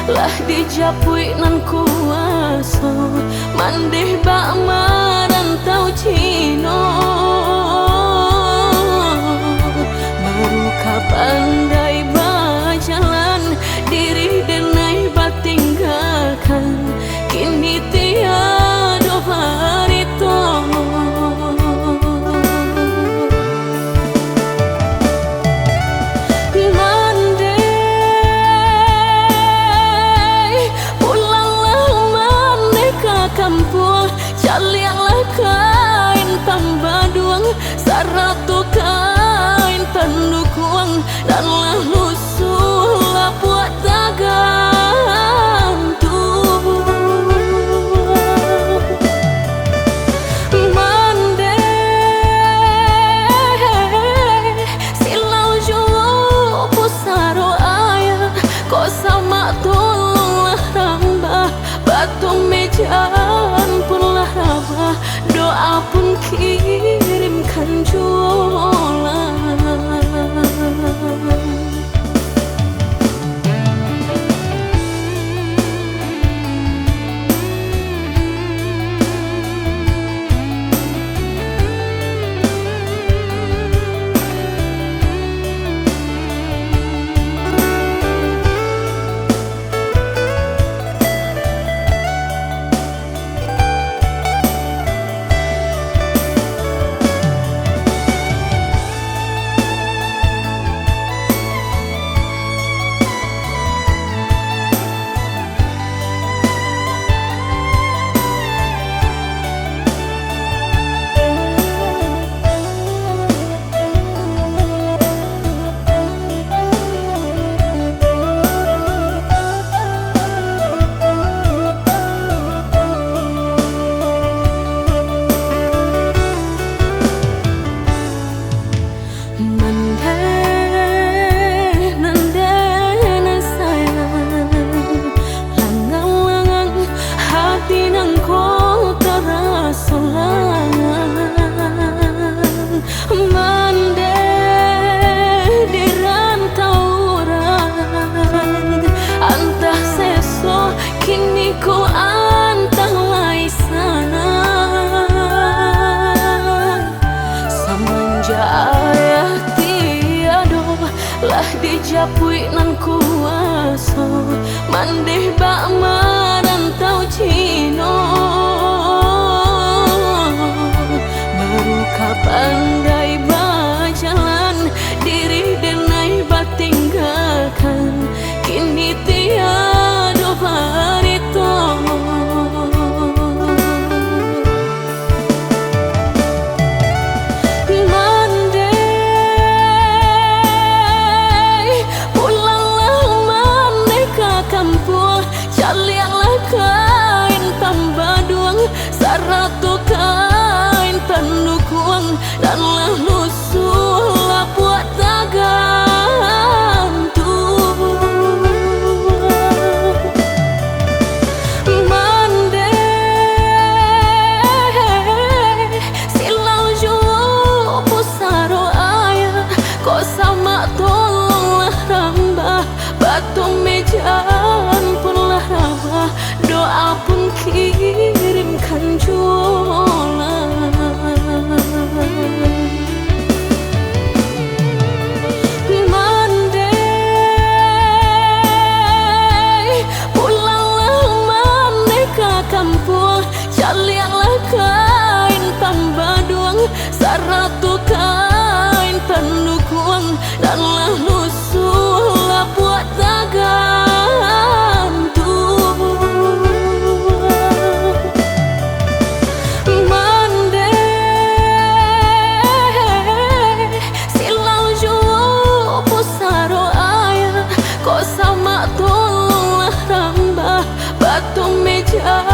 lah dijapui nan kuaso mandeh bak marantau Cino baru kapandai bajalan diri denai batinggalkan kini tiada harito kampung calianglah kain pambaduang saratu kain pendukuang dan lah lusuh buat tagantung mande silau jauh pusaro ayah kok sama tolonglah rambah batu mejan punlah rabah doa pun kirimkan jualan. Ayah tiado lah dijapui nan kuaso mandeh bak marantau Cino baru kapandai bajalan diri denai batinggalkan kini tiada harito calianglah kain pambaduang saratu kain pendukuang dan lah lusuh buat tagantung mande silau jauh pusaro ayah kok sama tolonglah rambah batu mejan punlah rabah doa pun kirimkan jualan mande pulanglah mande ke kampung calianglah kain pambaduang saratu kain pendukuang dan lah lusuh buat tagantung mande silau jauh pusaro ayah kok sama tolonglah rambah batu meja